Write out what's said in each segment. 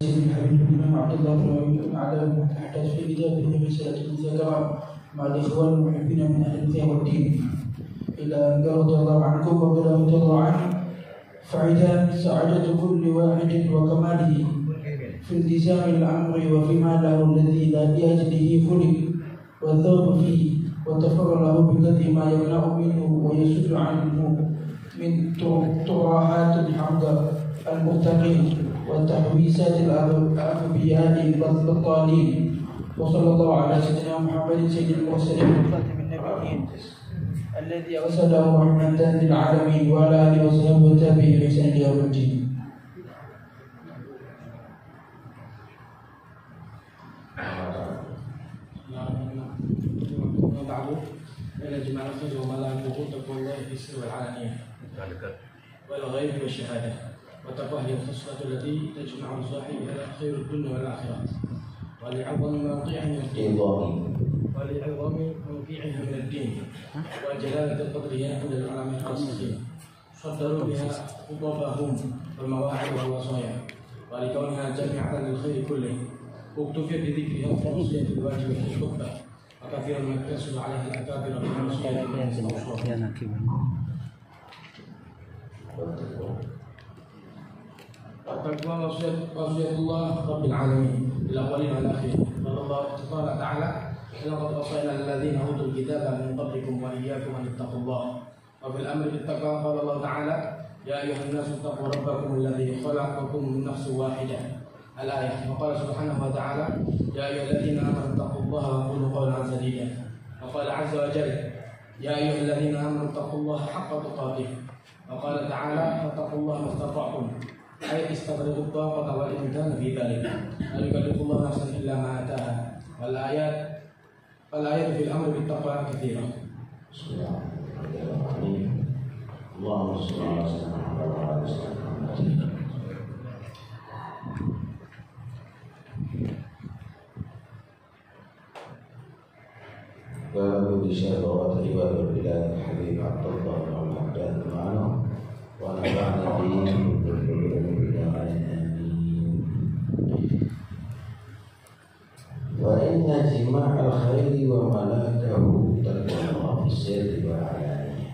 بن عبد الله بن على تحتاج في إجابة رسالة المذاكرة مع الإخوان المحبين من أهل الفقه والدين إلى أن رضي الله عنكم وبلا رضي الله عنه فعدان سعادة كل واحد وكماله في التزام الأمر وفيما له الذي لا لأجله خلق والذوق فيه وتفر له بقدر ما يمنع منه ويسد عنه من تراحات الحمد المتقين والتحويسات الأغبياء البطالين وصلى الله على سيدنا محمد سيد المرسلين وخاتم النبيين الذي أرسله رحمة للعالمين وعلى آله وصحبه والتابعين بإحسان إلى يوم الدين. بعد إلى جماعة الخير وما لا يقول تقوى الله في السر والعلانية والغيب والشهادة وتقوى هي الخصلة التي تجمع صاحبها خير الدنيا والآخرة ولعظم موقعها من الدين وجلالة قدرها عند العلماء الراسخين صدروا بها خطبهم والمواعظ والوصايا ولكونها جامعة للخير كله واكتفي بذكرها في وصية الواجب في الخطبة وكثيرا ما يقتصر عليها الأكابر من المسؤولين التقوى وصية الله رب العالمين الأولين والآخرين قال الله تعالى لقد وصينا الذين أوتوا الكتاب من قبلكم وإياكم أن اتقوا الله وفي الأمر بالتقوى قال الله تعالى يا أيها الناس اتقوا ربكم الذي خلقكم من نفس واحدة الآية وقال سبحانه وتعالى يا أيها الذين آمنوا اتقوا الله وقولوا قولا سديدا وقال عز وجل يا أيها الذين آمنوا اتقوا الله حق تقاته وقال تعالى فاتقوا الله ما استطعتم أي استغرقوا الطاقة والإمكان في ذلك لا يكلف الله نفسا إلا ما آتاها والآيات في الأمر بالتقوى كثيرة. بسم الله الرحمن الرحيم. اللهم صل على سيدنا محمد وعلى آله وصحبه. وأبو بشارة عباد البلاد الحبيب عبد الله بن الحجاج معنا ونفعنا به وإن جماع الخير وملاكه تقوى الله في السر والعلانية.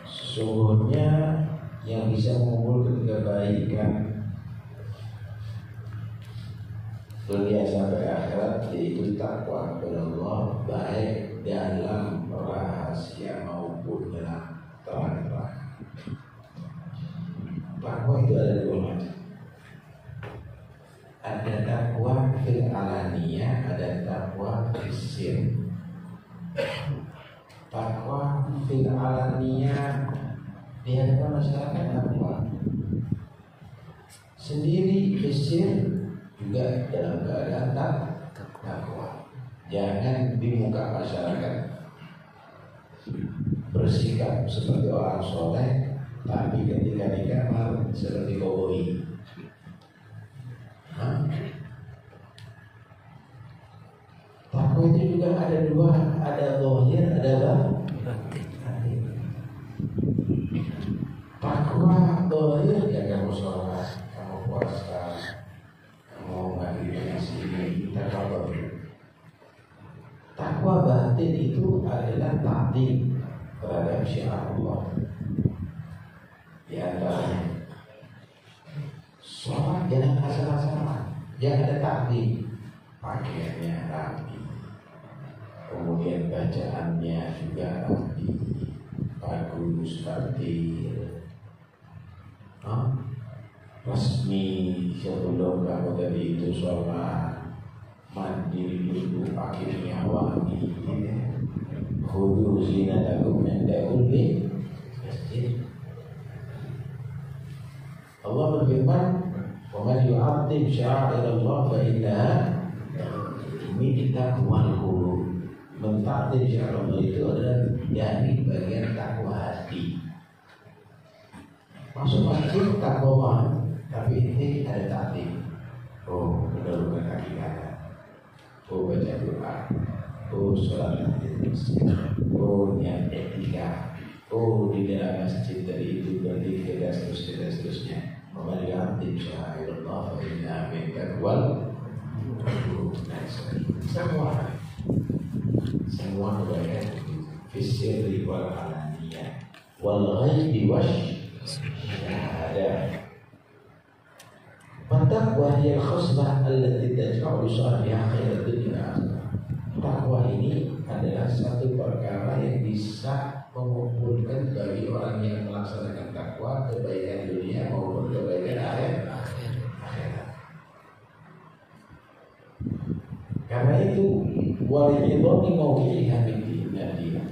Sesungguhnya yang bisa mengumpulkan kebaikan dunia sampai akhirat yaitu takwa kepada Allah, baik dalam rahasia maupun dalam terang-terang. Takwa itu ada dua macam. Ada takwa fil alaniyah, ada takwa fil sir. Takwa fil alaniyah di hadapan masyarakat takwa. Sendiri fil sir juga dalam keadaan takwa. Jangan di muka masyarakat bersikap seperti orang soleh, tapi ketika di kamar seperti koboi. Takwa itu juga ada dua, ada zahir, ada batin. Takwa zahir ya kamu sholat, kamu puasa, kamu ngaji sini, takwa. Takwa batin itu adalah ta'zim terhadap syiar Allah. Di antaranya sholat jangan asal-asalan, jangan ada ta'zim, pakaiannya rapi, kemudian bacaannya juga rapi, bagus, tertib, resmi. Sebelum kamu tadi itu sholat, mandi dulu, pakaiannya wangi, khudu zinatakum inda kulli masjid. Allah berfirman, "Wa man yu'azzim sya'airallah fa innaha min taqwal qulub." Mentakdir sya'airallah itu adalah dari bagian takwa hati. Masuk masjid takwa, tapi ini ada takdir. Oh, menurunkan kaki kanan. Oh, baca doa. Oh, sholat di masjid. Oh, niat etika. Oh, di dalam masjid tadi itu berdiri dan seterusnya. ومن يعظم شعائر الله فإنها من تقوى القلوب. Semua kebaikan fisiri wal alaniyah wal ghaibi wasyahadah. Taqwa hiya al-khusbah allati tajma'u sahiha khairat dunya. Takwa ini adalah satu perkara yang bisa mengumpulkan bagi orang yang melaksanakan takwa kebaikan dunia maupun kebaikan akhirat. Karena itu walidoni mauqi'ha bidinah.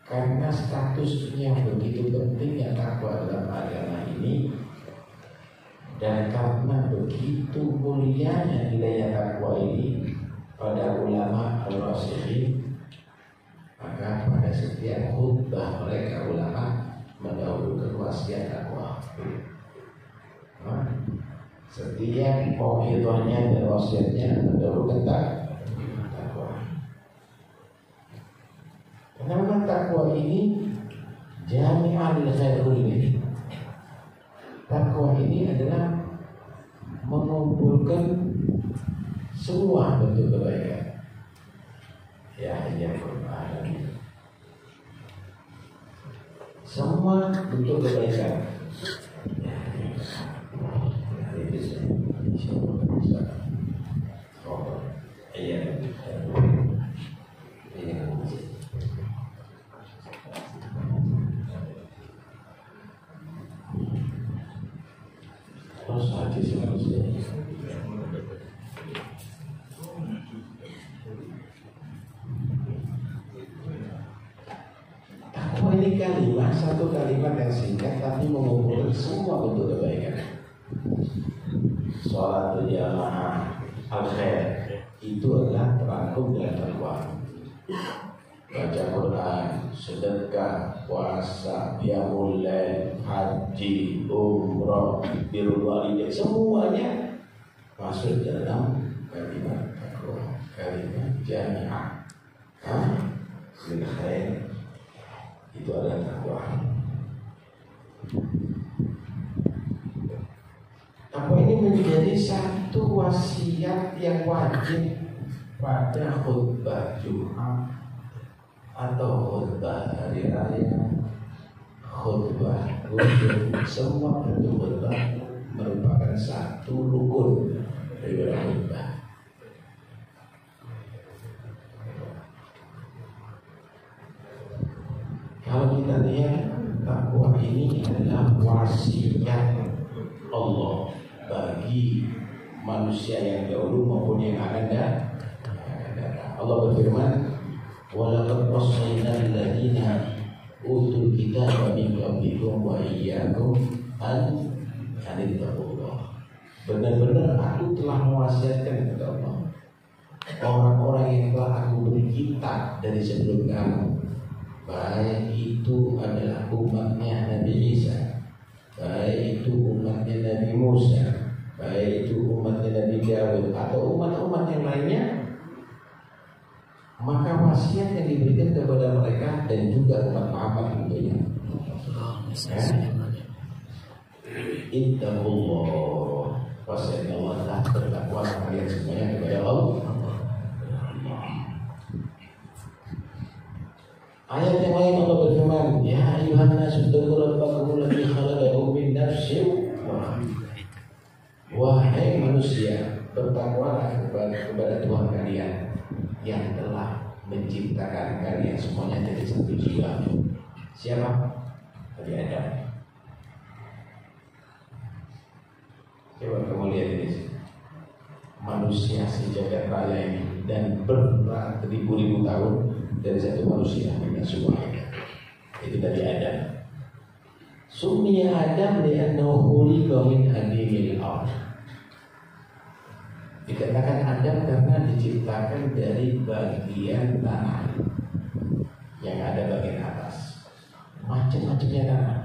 Karena statusnya begitu pentingnya takwa dalam agama ini, dan karena begitu mulianya nilai takwa ini pada ulama al-rasikhin, maka pada setiap khutbah mereka ulama mendahulukan wasiat takwa. Setiap mau'idhahnya dan wasiatnya mendahulukan takwa. Karena takwa ini jami'al khairul ini. Takwa ini adalah mengumpulkan semua bentuk kebaikan. Ya Quran. Semua bentuk kebaikan. Takwa ini kalimat, satu kalimat yang singkat tapi mengumpulkan semua bentuk kebaikan. Sholat berjamaah al-khair itu adalah terangkum dengan takwa. Baca Quran, sedekah, puasa, qiyamul lail, haji, umrah, birrul walidain, semuanya masuk dalam kalimat takwa, kalimat jami'ah. Lil khair itu adalah takwa. Takwa ini menjadi satu wasiat yang wajib pada khutbah Jumat atau khutbah hari raya, khutbah wujud, semua bentuk khutbah merupakan satu rukun dari khutbah. Kalau kita lihat, takwa ini adalah wasiat Allah bagi manusia yang dahulu maupun yang akan datang. Allah berfirman, وَلَقَدْ وَصَّيْنَا الَّذِينَ أُوتُوا الْكِتَابَ مِنْ قَبْلِكُمْ وَإِيَّاكُمْ أَنْ اتَّقُوا اللَّهَ. Benar-benar aku telah mewasiatkan kepada Allah orang-orang yang telah aku beri kitab dari sebelum kamu, baik itu adalah umatnya Nabi Isa, baik itu umatnya Nabi Musa, baik itu umatnya Nabi Dawud atau umat-umat yang lainnya. Maka wasiat yang diberikan kepada mereka dan juga umat Muhammad tentunya, Ittaqullah, wasiat Allah adalah bertakwa kalian semuanya kepada Allah. Ayat yang lain Allah berfirman, Ya ayuhan nasu taqu rabbakum alladzi khalaqakum min nafsin wahidah. Wahai manusia, bertakwalah kepada Tuhan kalian yang telah menciptakan kalian semuanya dari satu jiwa. Siapa? Nabi Adam. Coba kamu lihat ini, manusia sejagat raya ini dan beribu-ribu tahun dari satu manusia dengan semuanya. Itu dari Adam. Summiya Adam li'annahu khuliqa min adimil ardh. Dikatakan Adam karena diciptakan dari bagian tanah yang ada bagian atas. Macam-macamnya tanah.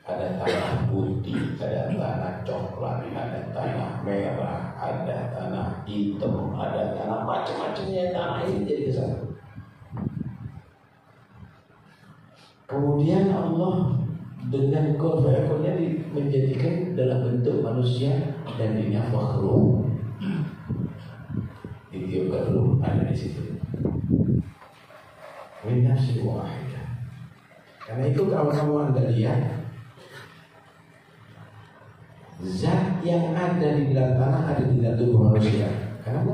Ada tanah putih, ada tanah coklat, ada tanah merah, ada tanah hitam, ada tanah macam-macamnya. Tanah ini jadi kesatu. Kemudian Allah dengan kun fayakunnya menjadikan dalam bentuk manusia dan dinafakh ruh. Ditiupkan ruh ada di situ. Min nafsin wahidah. Karena itu kalau kamu anda lihat zat yang ada di dalam tanah ada di dalam tubuh manusia. Karena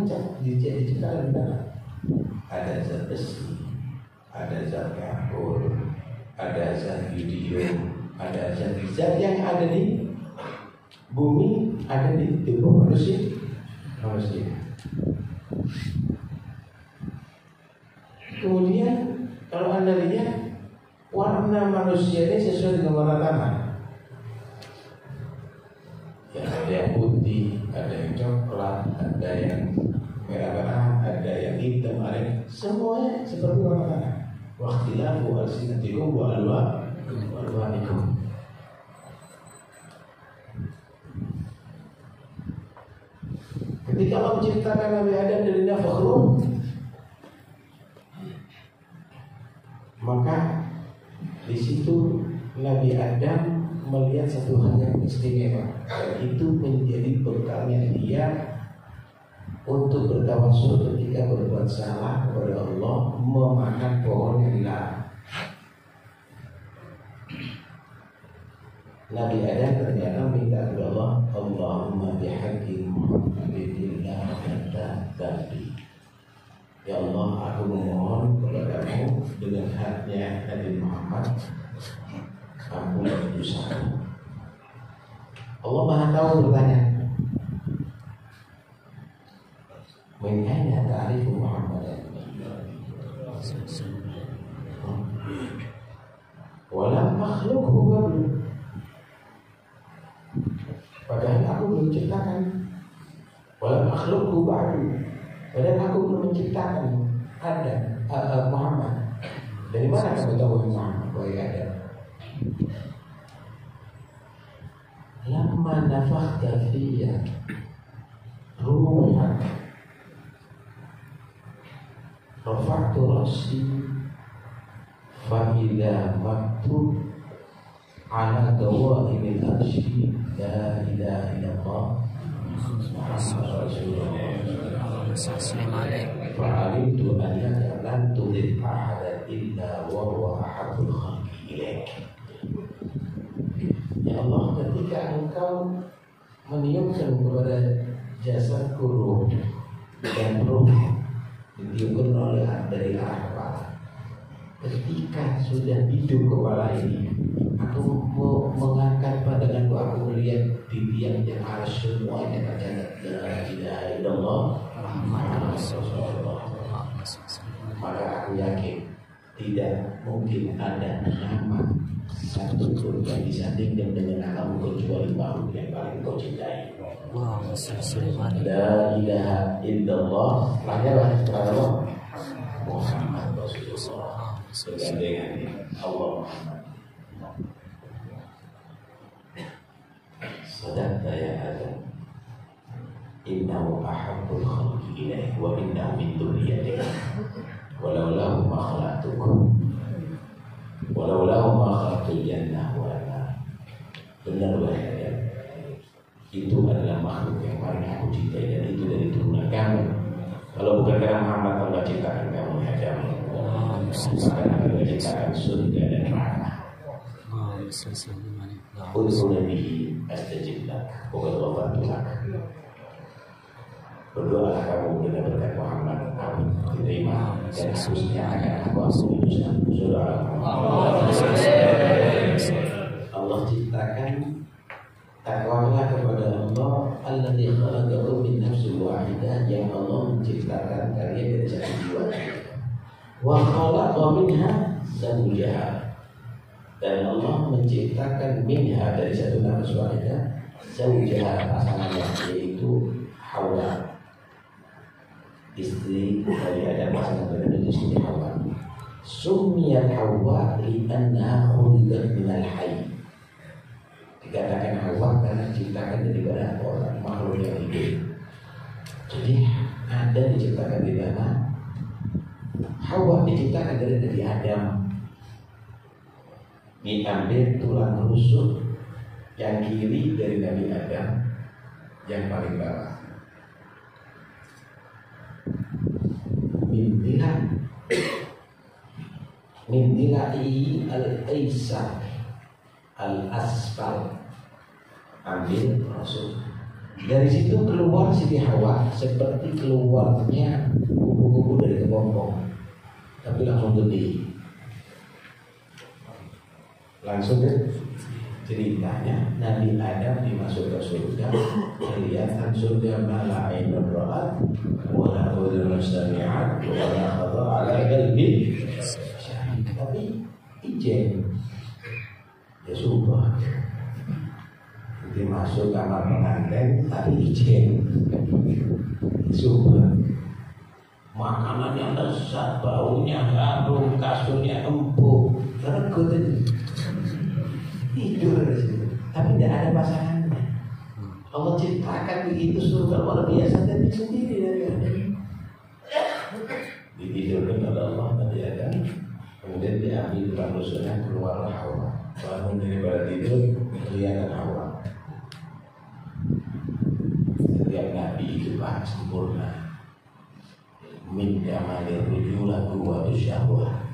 diciptakan di tanah. Ada zat besi, ada zat kapur, ada zat yodium, ada zat yang ada di bumi, ada di tubuh manusia. Kemudian kalau anda lihat warna manusia ini sesuai dengan warna tanah. Ya, ada yang putih, ada yang coklat, ada yang merah-merah, ada yang hitam, ada yang semuanya seperti warna tanah. Waqtilafu alsinatikum wa alwanikum. Ketika Allah menciptakan Nabi Adam dari nafakh ruh, maka di situ Nabi Adam melihat satu hal yang istimewa, dan itu menjadi bekalnya dia untuk bertawassul ketika berbuat salah kepada Allah, memakan pohon yang dilarang. Nabi Adam ternyata minta kepada Allah, Allahumma bihaqqi Muhammadin la tadabbi. Ya Allah, aku memohon kepadamu dengan haknya Nabi Muhammad, ampunilah dosaku. Allah Maha Tahu bertanya, min aina ta'rifu Muhammadan? Walam makhluqhu qablu. Padahal aku belum ciptakan. Walam makhluqhu ba'du. Padahal aku belum menciptakan Muhammad. Dari mana kamu tahu Muhammad? Wahai Adam. Lamma nafakhta fiyya ruhan rafa'tu ra'si fa idza maktub ala dawaimil arsy la ilaha illallah Muhammadur Rasulullah. Fa'alimtu annaka lan tudhil ahadan illa wa huwa ahabbul khalqi ilaik. Ya Allah, ketika Engkau meniupkan kepada jasadku ruh dan ruh ditiupkan oleh dari arah kepala. Ketika sudah hidup kepala ini, aku mau mengangkat pandanganku, aku melihat di tiang arah semuanya tercatat la ilaha illallah Muhammadur Rasulullah. Maka aku yakin tidak mungkin ada nama satu pun yang disandingkan dengan namamu kecuali makhluk yang paling kau cintai. La ilaha illallah, lahirlah Allah Muhammad Rasulullah. Bergandengan Allah Muhammad. Sadaqta ya Adam, innahu ahabbul khalqi ilaik wa innahu min dzurriyyatik. Walaulahu ma khalaqtukum walaulahu ma khalaqtul jannah wal nar. Benar wahai Adam, itu adalah makhluk yang paling aku cintai dan itu dari turunan kamu. Kalau bukan karena Muhammad Allah ciptakan kamu ya Adam, maka Allah ciptakan surga dan neraka. Udhul bihi astajib lak wa qad ghafartu lak. Berdoalah kamu dengan berkat Muhammad, amin diterima dan khususnya akan aku ampuni dosa. Allah ciptakan takwalah kepada Allah alladzi khalaqakum min nafsin wahidah, yang Allah menciptakan kalian dari satu jiwa. Wa khalaqa minha zawjaha, dan Allah menciptakan minha dari satu nafs wahidah zawjaha, pasangannya, yaitu Hawa, istri dari Adam, pasangan dari istri Hawa. Summiyat Hawa li'annaha khuliqat minal hayy. Dikatakan Hawa karena diciptakan daripada orang, makhluk yang hidup. Jadi Adam diciptakan di mana? Hawa diciptakan dari Adam. Diambil tulang rusuk yang kiri dari Nabi Adam yang paling bawah. Mintilai al-aisar al-asfal, ambil masuk. Dari situ keluar Siti Hawa seperti keluarnya kupu-kupu dari kepompong, tapi langsung gede. Langsung deh ceritanya Nabi Adam dimasuk ke surga, kelihatan surga mala ainun ra'at wala udhunun sami'at wala khadha ala qalbi, tapi ijen ya subah dimasuk kamar pengantin tapi ijen subah, makanannya lezat, baunya harum, kasurnya empuk, regut tidur di situ, tapi tidak ada pasangannya. Allah ciptakan begitu surga luar biasa dan sendiri dari Adam. Ditidurkan oleh Allah Nabi Adam, kemudian diambil tulang rusuknya, keluarlah Hawa. Bangun daripada tidur, kelihatan Hawa. Setiap Nabi itu Pak sempurna. Min jamalir rujula quwwatu syahwah.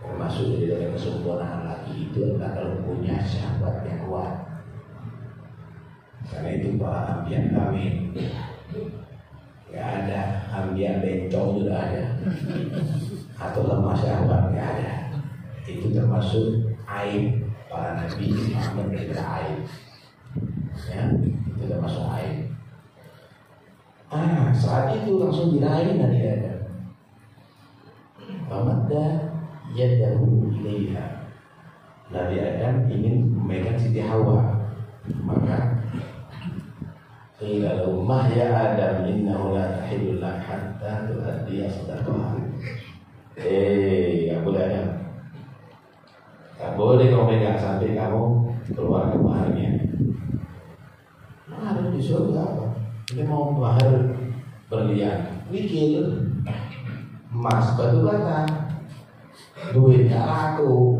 Termasuk dari dalam kesempurnaan laki itu adalah kalau punya syahwat yang kuat. Karena itu para ambiya kami nggak ada, ambiya bencong sudah ada, atau lemah syahwat nggak ada. Itu termasuk aib para nabi Muhammad, tidak aib. Ya, itu termasuk aib. Saat itu langsung diraih Nabi Adam. Famadda yadahu ilaiha. Nabi Adam ingin memegang Siti Hawa, maka qila lahu ma ya Adam innahu la tahillu lak hatta tuaddi sadaqah. Gak boleh Adam, gak boleh kau megang sampai kamu keluar ke maharnya. Mahar di surga apa? Dia mau mahar berlian, wikil, emas, batu bata, duitnya laku.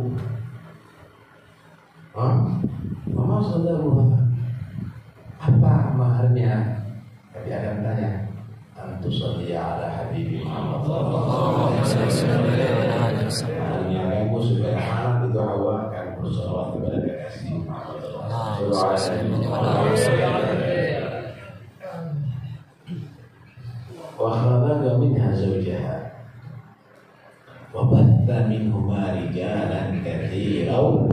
Mama saudara, apa maharnya? Tapi Adam tanya, tentu saja ala Habibi Muhammad. Maharnya kamu supaya anak itu Hawa akan bersolawat kepada kekasih Muhammad. Wa khalaqa minha zawjaha wa batha minhuma rijalan katsiran.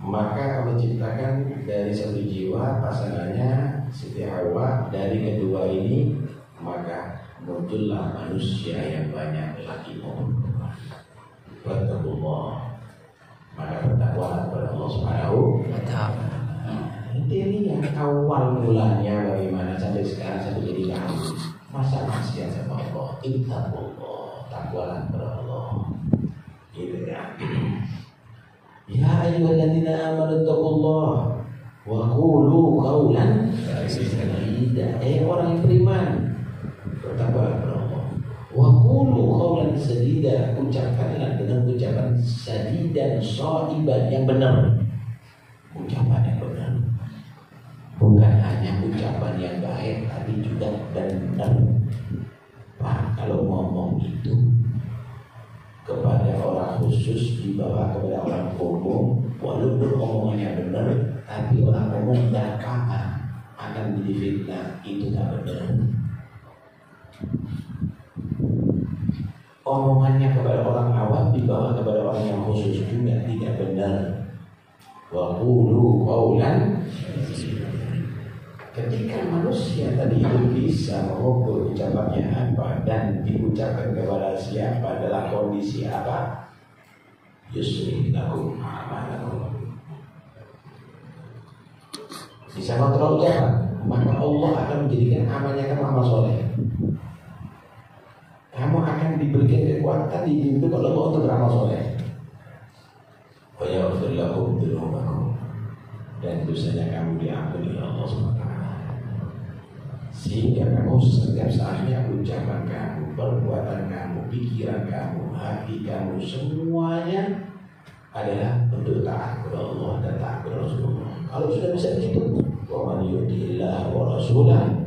Maka menciptakan dari satu jiwa pasangannya Siti Hawa. Dari kedua ini maka muncullah manusia yang banyak laki maupun perempuan. Wattaqullah, maka bertakwalah kepada Allah Subhanahu wa ta'ala. Ini yang awal mulanya bagaimana sampai sekarang satu jadi kamu masa maksiat sama Allah. Ittaqullah, takwalah kepada Allah. Gitu ya. Ya ayyuhalladzina amanu taqullaha wa qulu qawlan sadida. Orang yang beriman, bertakwalah kepada Allah. Wa qulu qawlan sadida, ucapkanlah dengan ucapan sadidan shaiban yang benar. Ucapan yang benar. Bukan hanya ucapan yang baik, tapi juga benar. Pak, kalau ngomong itu kepada orang khusus dibawa kepada orang umum, walaupun omongannya benar, tapi orang umum dan kata akan jadi fitnah, itu tak benar. Omongannya kepada orang awam dibawa kepada orang yang khusus juga tidak benar. Wa qulu qawlan. Ketika manusia tadi itu bisa mengukur ucapannya apa dan diucapkan kepada siapa dalam kondisi apa, yusri lakum a'malakum, bisa kontrol ucapan, maka Allah akan menjadikan amalnya kamu amal soleh. Kamu akan diberikan kekuatan, dibimbing oleh Allah untuk beramal soleh. Wa yaghfir lakum dzunubakum, dan dosanya kamu diampuni oleh Allah SWT. Sehingga kamu setiap saatnya ucapan kamu, perbuatan kamu, pikiran kamu, hati kamu, semuanya adalah bentuk taat kepada Allah dan taat kepada Rasulullah. Kalau sudah bisa begitu, wa man yuti'illah wa rasulahu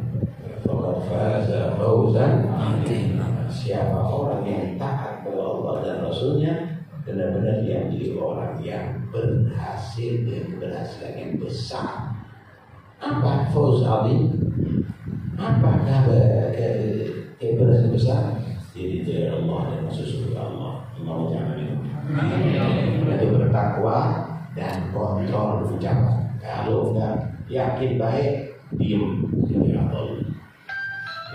faqad faza fawzan 'azima. Siapa orang yang taat kepada Allah dan Rasulnya, benar-benar dia menjadi orang yang berhasil dengan keberhasilan yang besar. Apa fawz 'azim? Apakah keberhasilan besar? Jadi dari Allah dan Rasul Allah. Allah jangan itu. Itu bertakwa dan kontrol ucapan. Kalau enggak yakin baik, diam, jadi atau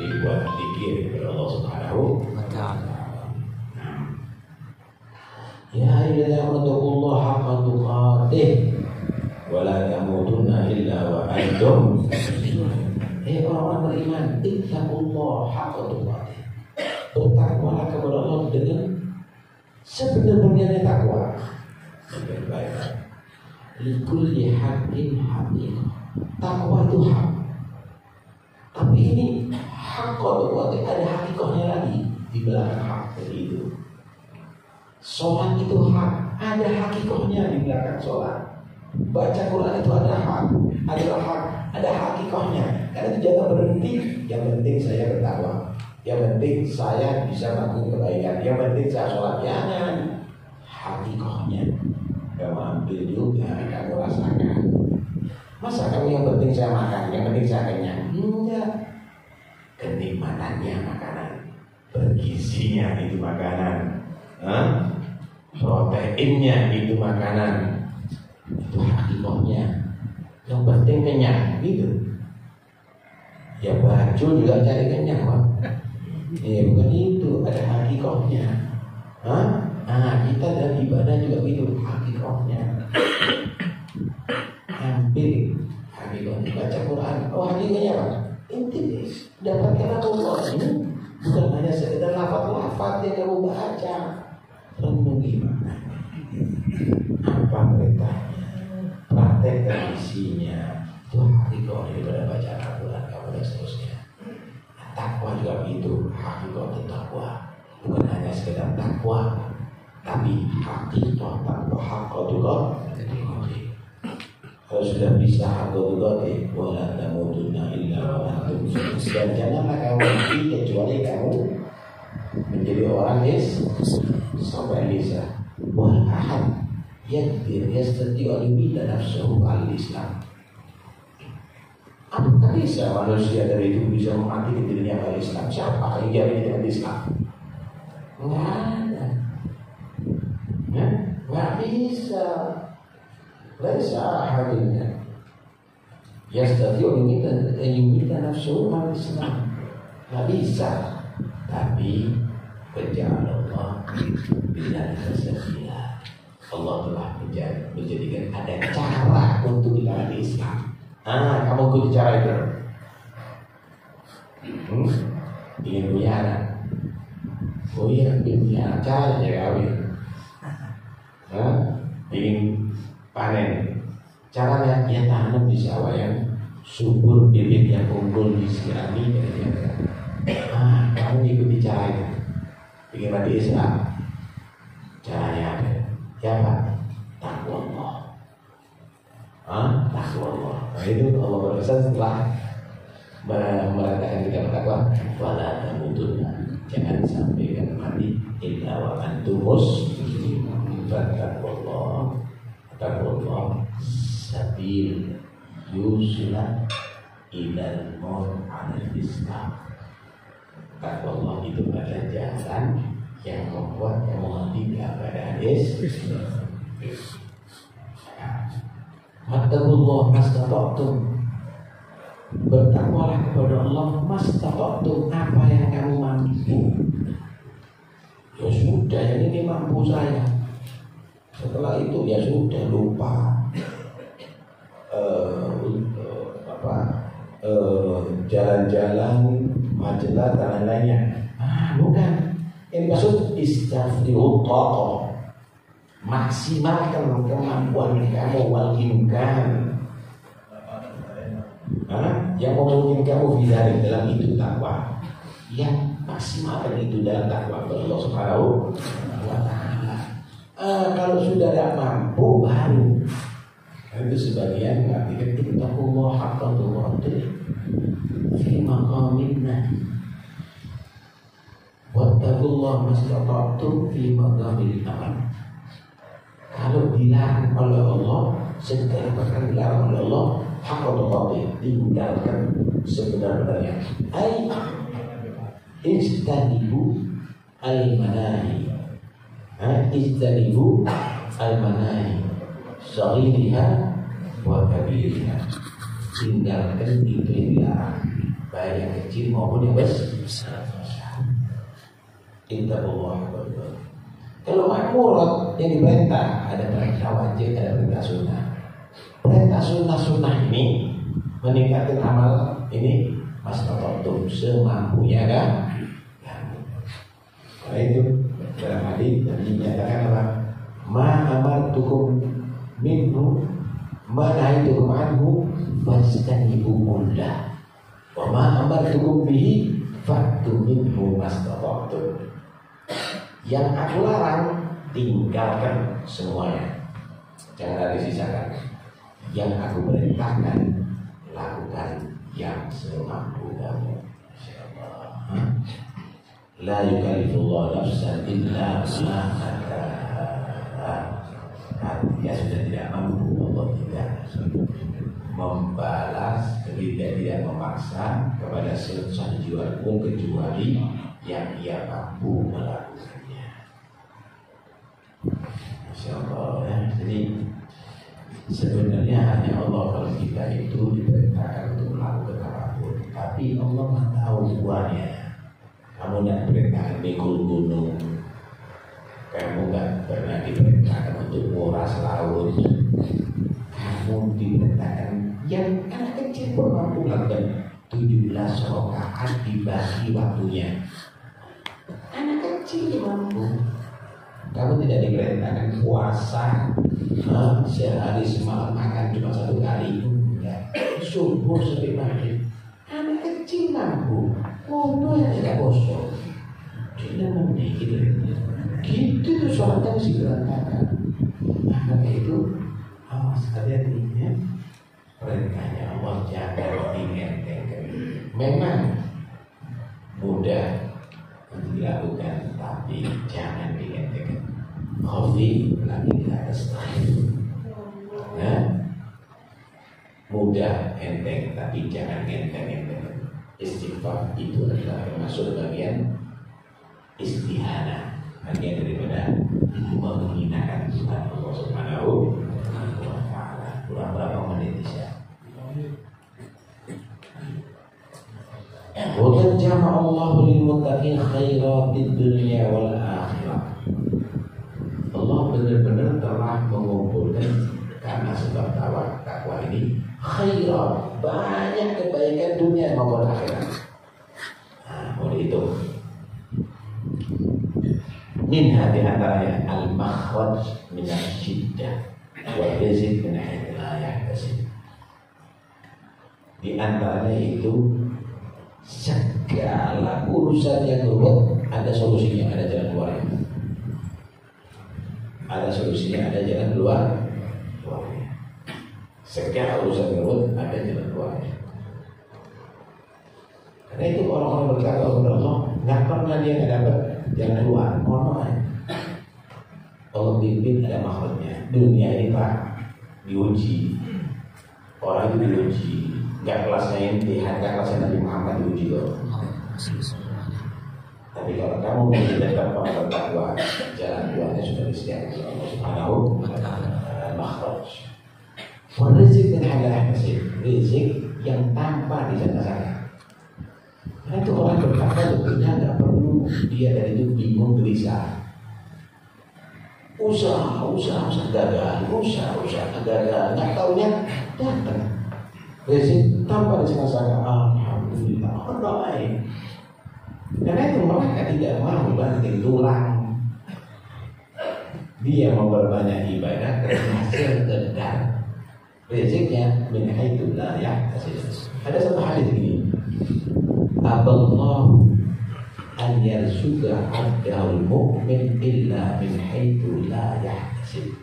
dibuat dikir kepada Allah Subhanahu wa Ta'ala. Ya ayyuhallazina amanu haqqa tuqatih wa la tamutunna illa wa antum muslimun. Orang-orang beriman, ittaqullah haqqa tuqatih. Bertakwalah kepada Allah dengan sebenar-benarnya takwa. Baik. Likulli haqqin haqiqah. Takwa itu hak. Tapi ini haqqa tuqatih, ada hakikahnya lagi di belakang hak itu. Sholat itu hak, ada hakikahnya di belakang sholat. Baca Quran itu ada hak, ada hakikahnya. Karena itu jangan berhenti. Yang penting saya bertakwa, yang penting saya bisa melakukan kebaikan, yang penting saya sholat. Jangan, hakikahnya kamu ambil juga, kamu rasakan. Masa kamu yang penting saya makan, yang penting saya kenyang? Enggak. Kenikmatannya makanan, bergizinya itu makanan, proteinnya itu makanan, itu hakikahnya. Yang penting kenyang, gitu. Ya baju juga cari kenyang, Pak. Bukan itu, ada hakikahnya. Kita dalam ibadah juga gitu, hakikahnya. Hampir hakikahnya baca Quran. Oh, hakikahnya apa? Inti dapatkan Allah ini bukan hanya sekedar lafaz-lafaz yang kamu baca. Renungi maknanya. Apa perintahnya? Praktekkan isinya. Itu hakikah daripada baca Al-Quran kamu dan seterusnya. Takwa juga begitu, hakikah takwa. Bukan hanya sekedar takwa, tapi hakikah takwa, hakikah juga. Kalau sudah bisa hakikah juga, wala tamutunna illa wa antum muslimun. Dan janganlah kamu mati kecuali kamu menjadi orang sampai bisa. Wal ahad yakdir yastati'u yumita nafsuhu al-Islam. Apakah bisa manusia dari itu bisa mati dirinya al-Islam? Siapa yang jadi dengan Islam? Enggak ada. Enggak bisa. Laisa ahadun yastati'u yumita nafsuhu al-Islam. Enggak bisa. Tapi kerjaan Allah bila tersedia, Allah telah menjadikan ada cara untuk kita di Islam. Kamu ikuti cara itu. Ingin punya anak, ingin punya anak, caranya kawin. Ingin panen, caranya dia tanam di sawah yang subur, bibit yang unggul, disirami. Kamu ikuti cara itu. Ingin mati Islam, caranya apa? Ya Pak, takwa Allah. Takwa Allah. Nah, itu Allah berpesan setelah meratakan kita bertakwa, wala tamutunna, jangan sampai kamu mati illa wa antum muslimun. Takwa Allah sabil yusila ilal maut alal Islam. Takwa Allah itu adalah jalan yang membuat kamu mati kepada Islam. Wattaqullah mastata'tum. Bertakwalah kepada Allah mastata'tum, apa yang kamu mampu. Ya sudah, yang ini mampu saya. Setelah itu ya sudah, lupa. Jalan-jalan majelat dan lainnya. Bukan. Yang dimaksud istafri'ut taqah. Maksimalkan kemampuan kamu wal imkan. yang memungkinkan kamu fidari dalam itu takwa, yang maksimalkan itu dalam takwa kepada Allah Subhanahu wa Ta'ala. Kalau sudah tidak mampu baru itu sebagian mengartikan ittaqullah haqqa tuqatih fi maqamin nahi wattaqullah mastata'tum fi maqamil aman. Kalau dilarang oleh Allah, segala perkara dilarang oleh Allah, haqqa tuqatih, ditinggalkan sebenar-benarnya. Ai istanibu al-manahi, istanibu al-manahi saghiriha wa kabiriha. Tinggalkan itu yang dilarang, baik yang kecil maupun yang besar. Ittaqullah. Kalau ma'murat yang diperintah, ada perintah wajib, ada perintah sunnah. Perintah sunnah ini meningkatkan amal ini mastata'tum, semampunya kan? Karena itu dalam hadis dinyatakan apa? Ma amartukum minhu ma nahaytukum anhu fastanibuhullah wa ma amartukum bihi fa'tu minhu mastata'tum. Yang aku larang, tinggalkan semuanya, jangan ada sisakan. Yang aku perintahkan, lakukan yang semampu kamu. Insyaallah. La yukallifullahu nafsan illa ma ataha. Artinya sudah tidak mampu, Allah tidak membalas, tidak memaksa kepada sesuatu jiwa pun kecuali yang ia mampu melakukannya. Insyaallah ya. Jadi sebenarnya hanya Allah kalau kita itu diperintahkan untuk melakukan apapun, tapi Allah tahu buahnya. Kamu tidak diperintahkan mikul gunung, kamu tidak pernah diperintahkan untuk nguras laut, kamu diperintahkan yang anak kecil pun mampu melakukan 17 rakaat dibagi waktunya. Anak kecil mampu. Kamu tidak diperintahkan puasa sehari semalam makan cuma 1 kali, enggak. Subuh sampai maghrib. Anak kecil mampu. Yang tidak kosong. Tidak memiliki gitu tuh sholatnya mesti berantakan. Maka itu awas hati-hati ya. Perintahnya Allah jangan dientengkan. Memang mudah untuk dilakukan, tapi jangan dientengkan. Khafi lagi di atas ya. Mudah enteng, tapi jangan enteng-enteng. Istighfar itu adalah termasuk bagian istihana, bagian daripada menghinakan Tuhan Allah Subhanahu wa Ta'ala. Kurang berapa menit ya? Wa qad jama'a Allahu lil muttaqin khairatid dunya wal akhirah. Allah benar-benar telah mengumpulkan karena sebab takwa ini khairat, banyak kebaikan dunia maupun akhirat. Oleh itu minha di antaranya al-makhraj min asy-syiddah wa rizq min haythu la yahtasib. Di antaranya itu segala urusan yang rumit ada solusinya, ada jalan keluarnya. Ada solusinya, ada jalan keluarnya. Segala urusan yang rumit ada jalan keluarnya. Karena itu orang-orang berkata kepada Allah, nggak pernah dia nggak dapat jalan keluar. Mohon maaf. Allah pimpin ada makhluknya. Dunia ini Pak diuji. Orang itu diuji. Nggak kelasnya ini, nggak kelasnya Nabi Muhammad diuji loh. Tapi kalau kamu menjadikan pengaruh takwa, jalan keluarnya sudah disediakan oleh Allah Subhanahu wa Ta'ala. Makhraj. Rezeki dan halal rezeki yang tanpa disangka-sangka. Karena itu orang berkata sebetulnya nggak perlu dia dari itu bingung gelisah. Usaha gagal, nggak taunya datang rezeki tanpa disangka-sangka. Alhamdulillah, baik. Karena itu mereka tidak mau banting tulang. Dia memperbanyak ibadah terhasil kekal. rezekinya min haitsu la yahtasib. Ada satu hadis ini, Aballahu an yarzuqa 'abdal mu'min illa min haitsu la yahtasib.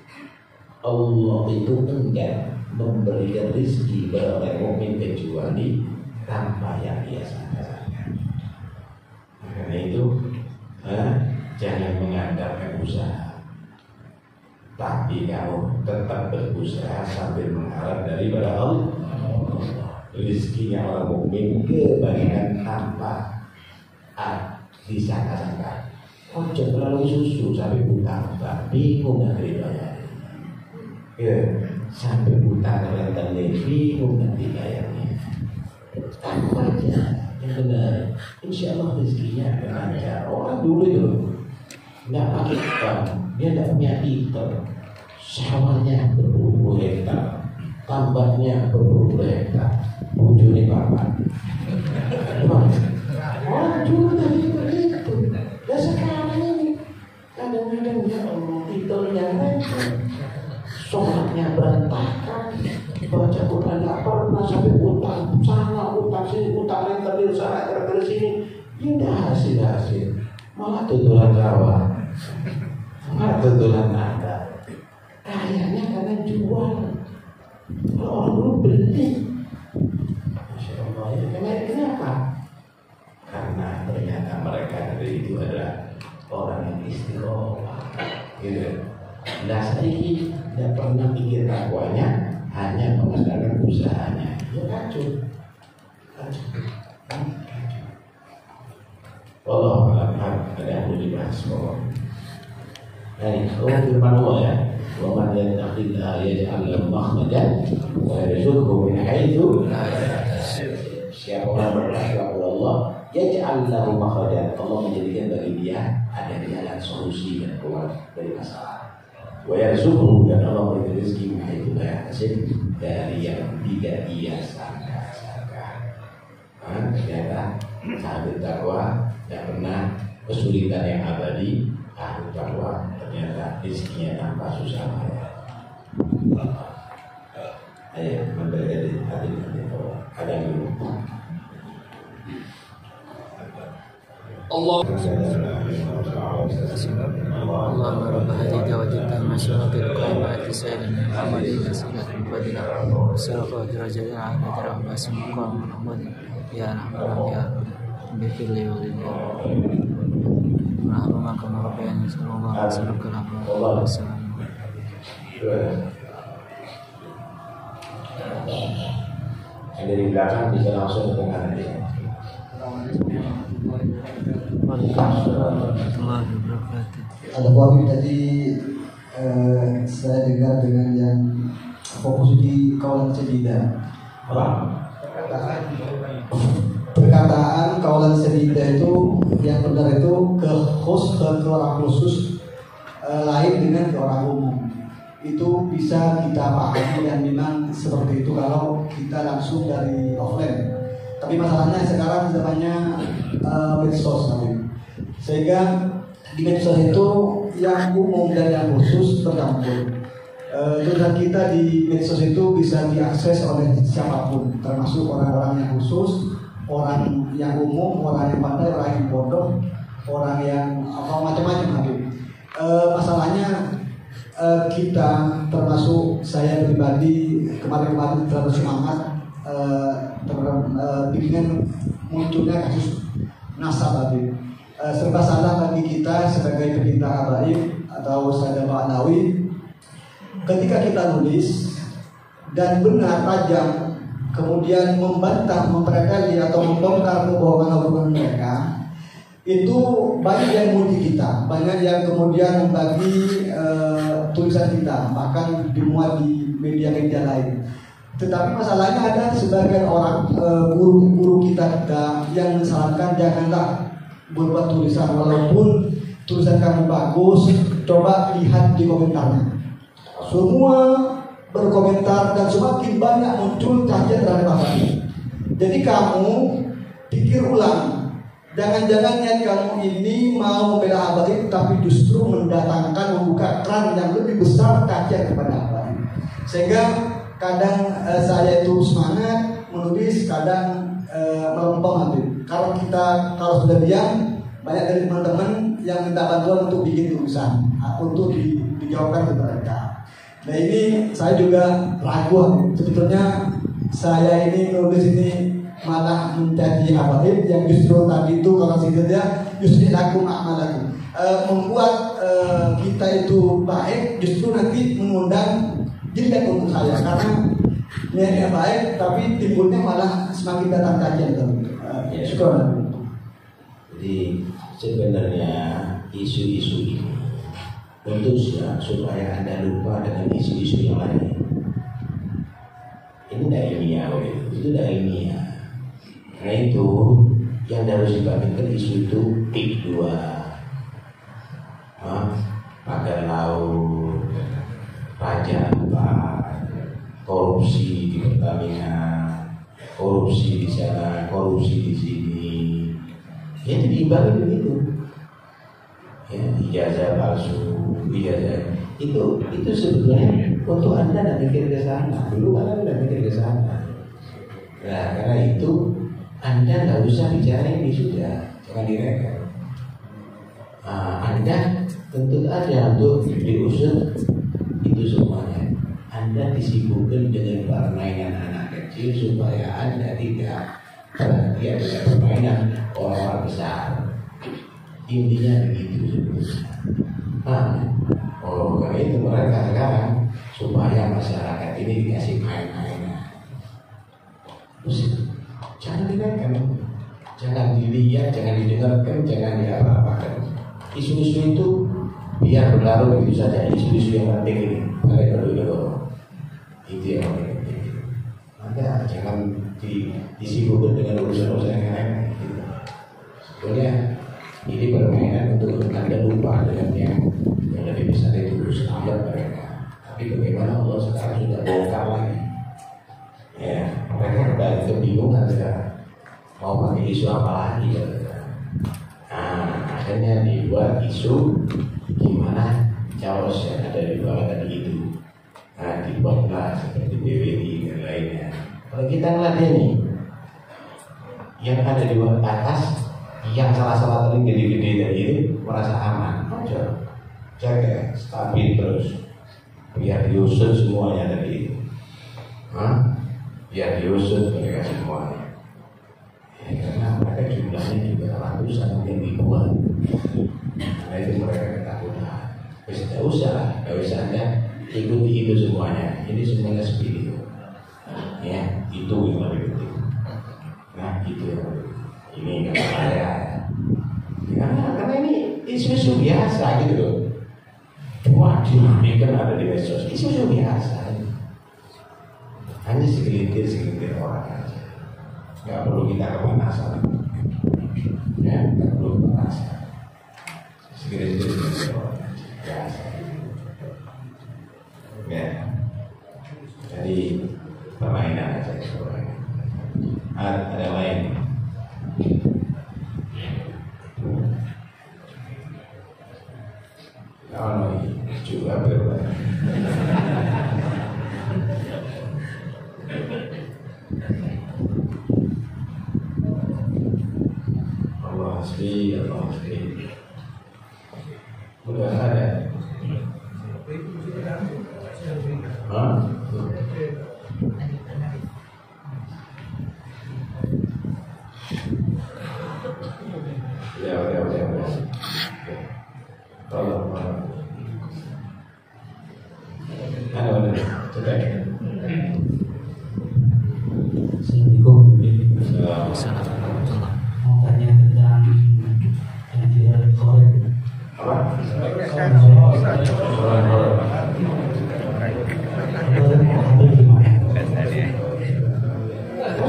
Allah itu enggan memberikan rezeki pada orang mukmin kecuali tanpa yang dia sangka-sangka. Karena itu jangan mengandalkan usaha, tapi kamu tetap berusaha sambil mengharap daripada Allah. Rezekinya orang mukmin kebanyakan tanpa disangka-sangka. Ojo terlalu susu sampai buta, bingung nanti bayar. Ya, sampai buta kelihatan bingung nanti bayarnya. Tanpa aja yang benar, insya Allah rezekinya akan lancar. Orang dulu itu nggak pakai bank, dia tidak punya titel, sawahnya berpuluh hektar, tambahnya berpuluh hektar, ujungnya papan. Orang dulu tadi begitu. Dan sekarang ini kadang-kadang ya Allah titelnya lancar, sholatnya berantakan, baca Quran nggak pernah, sampai utang sana, utang sini, utang yang terdiri sana, terdiri sini, tidak hasil, malah tutulan rawa, malah tutulan nada. Kayaknya karena jual, kalau orang dulu beli, Masya Allah, itu kenapa? Karena ternyata mereka dari itu adalah orang yang istiqomah, gitu. Nah, saya ini tidak pernah pikir takwanya, hanya mengandalkan usahanya. Ya kacau. Allah alam ada yang boleh dibahas. Nah, firman Allah ya. Wa man yattaqillah yaj'al lahu makhrajan wa yarzuqhu min haitsu la yahtasib. Siapa orang bertakwa kepada Allah, yaj'al lahu makhrajan. Allah menjadikan bagi dia ada jalan solusi dan keluar dari masalah. Wa yarzuqhu, dan Allah memberi rezeki min haitsu la yahtasib, dari yang tidak dia sangka-sangka. Ternyata sahabat takwa tidak pernah kesulitan yang abadi. Ahli takwa ternyata rezekinya tanpa susah payah. Ayo memberi hati ada dulu. Allah Allahumma rabb hadhihi da'wati masyaratil qaimat sayyidina Muhammadin sallallahu alaihi wasallam sallallahu alaihi wasallam ya rahman ya bifili rahman kama rabbayani sallallahu alaihi wasallam. Dari belakang bisa langsung ke kanan dia. Ada poin tadi saya dengar dengan yang fokus di kaulan sedida. Perkataan kaulan sedida itu yang benar itu ke orang khusus, lain dengan ke orang umum. Itu bisa kita pahami dan memang seperti itu kalau kita langsung dari offline. Tapi masalahnya sekarang zamannya medsos, sehingga di medsos itu yang umum dan yang khusus tercampur. Tulisan kita di medsos itu bisa diakses oleh siapapun, termasuk orang-orang yang khusus, orang yang umum, orang yang pandai, orang yang bodoh, orang yang macam-macam. Masalahnya kita, termasuk saya pribadi, kemarin-kemarin terlalu semangat bikinan munculnya kasus nasab tadi. Serba salah bagi kita sebagai pecinta habaib atau sadar ma'nawi. Ketika kita nulis dan benar tajam, kemudian membantah, mempreteli atau membongkar kebohongan mereka, itu banyak yang muji kita, banyak yang kemudian membagi tulisan kita, bahkan dimuat di media-media lain. Tetapi masalahnya ada sebagian orang guru-guru kita yang menyarankan janganlah berbuat tulisan, walaupun tulisan kamu bagus, coba lihat di komentarnya. Semua berkomentar dan semakin banyak muncul cacian terhadap apa ini. Jadi kamu pikir ulang, jangan-jangan niat kamu ini mau membela habaib, tapi justru mendatangkan, membuka keran yang lebih besar cacian kepada habaib. Sehingga kadang saya itu semangat menulis, kadang melempem Habib. Kalau sudah diam, banyak dari teman-teman yang minta bantuan untuk bikin tulisan, untuk dijawabkan ke mereka. Nah ini saya juga ragu Habib. Sebetulnya saya ini nulis ini malah menjadi Habib yang justru tadi itu kalau dia justru laku amalaku, membuat kita itu baik, justru nanti mengundang jilid untuk saya karena niatnya baik tapi timbulnya malah semakin datang kajian syukur. Jadi sebenarnya isu-isu ini untuk supaya Anda lupa dengan isu-isu yang lain. Ini tidak ilmiah, itu tidak ilmiah. Karena itu yang harus dibangkitkan isu itu PIK 2, pagar laut, pajak, korupsi di Pertamina, korupsi di sana, korupsi di sini. Ya diimbangi begitu. Ya, ijazah palsu, ijazah itu sebetulnya untuk Anda tidak mikir ke sana. Dulu kan Anda mikir ke sana. Nah, karena itu Anda nggak usah bicara ini sudah, jangan direkam. Anda tentu ada untuk diusut itu semuanya. Anda disibukkan dengan permainan anak kecil supaya Anda tidak perhatian dengan permainan orang-orang besar. Intinya begitu sebetulnya. Karena itu mereka sekarang supaya masyarakat ini dikasih main-mainan. Jangan dimainkan, jangan dilihat, jangan didengarkan, jangan diapa-apakan. Isu-isu itu biar berlalu begitu saja. Isu-isu yang penting ini, mereka dulu. Itu yang penting. Anda jangan disibukkan dengan urusan-urusan yang lain. Sebetulnya ini permainan untuk Anda lupa dengan yang lebih besar itu selamat mereka. Tapi bagaimana Allah sekarang sudah bongkar lagi. Ya, mereka udah kebingungan sekarang mau pakai isu apa lagi ya. Akhirnya dibuat isu gimana Charles yang ada di bawah tadi itu. Dibuatlah seperti BWI dan lainnya. Kalau kita ngeliat ini yang ada di bawah atas, yang salah-salah tadi gede-gede tadi itu merasa aman. Jaga stabil terus biar diusut semuanya tadi itu. Biar diusut mereka semuanya. Karena mereka jumlahnya juga ratusan mungkin ribuan. Karena itu mereka ketakutan. Tidak usah Anda ikuti itu semuanya. Ini semuanya seperti itu. Ya, itu yang lebih penting. Nah, itu yang lebih penting. Ini kata saya. Karena ini isu-isu biasa gitu loh. Cuma dinamikan ada di medsos. Isu-isu biasa. Hanya segelintir orang aja. Nggak perlu kita kepanasan. Ya, nggak perlu kepanasan. Segelintir orang aja. Biasa. Ya. Jadi permainan aja. Ada lain. Kalau juga berbeda. Allah hasbi. Udah ada. Udah. Tolong. Ada. Sudah. Assalamualaikum. Assalamualaikum. Mau tanya tentang Al-Jihad Khawarij. Apa?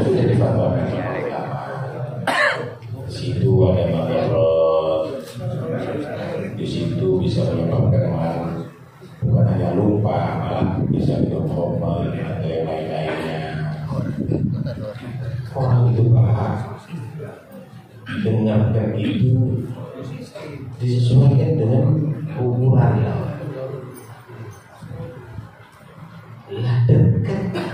Sudah difatwakan. Di situ ada madarot. Di situ bisa menyebabkan bukan hanya lupa, malah bisa berkorban atau yang lain-lainnya. Orang itu paham dengarkan itu disesuaikan dengan ukurannya. Lah dekat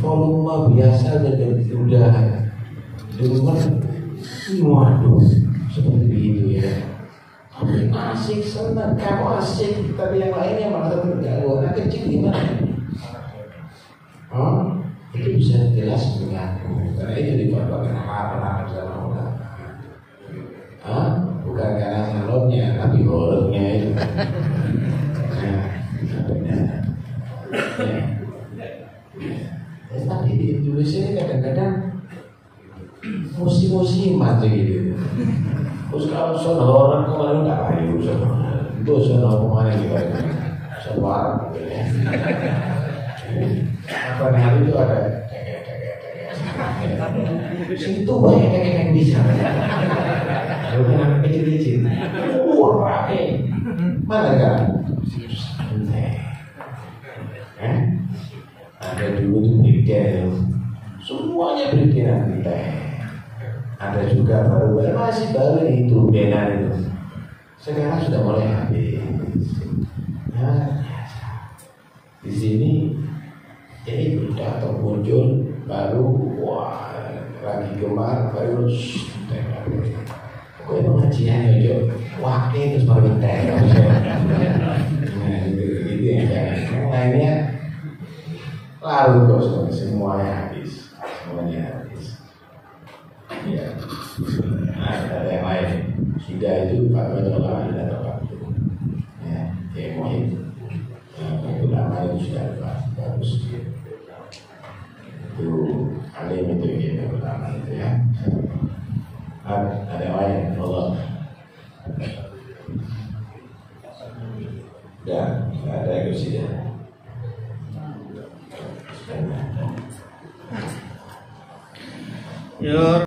volume biasa dan udah di rumah, waduh seperti itu ya. Asik, senang, kamu asik, tapi yang lainnya malah terganggu. Anak kecil gimana? Oh, itu bisa jelas mengganggu. Karena itu diperlukan anak-anak dalam ulama. Bukan karena salonnya, tapi horornya itu. Tapi di Indonesia ini kadang-kadang musim-musiman gitu. Terus kalau soal horor kemarin nggak layu, itu soal kemarin gitu, soal gitu ya. Apa hari itu ada situ banyak yang bisa. Bukan anak kecil-kecil. Wah, mana kan? Ada dulu tuh brigade, semuanya brigade kita. Ada juga baru masih baru itu benar itu. Sekarang sudah mulai habis. Nah, di sini ini berita atau muncul baru, wah lagi gemar baru. Kau pengajian aja, waktu itu baru teh. Nah itu yang jangan. Lainnya larut kok semuanya habis, semuanya habis. Ya, ada yang lain. Sudah itu Pak Badola tidak tepat. Ya, mungkin ulama itu sudah bagus. Itu alim itu gitu ulama itu ya. Ada yang lain, Allah. Dan ada yang sudah. Ya.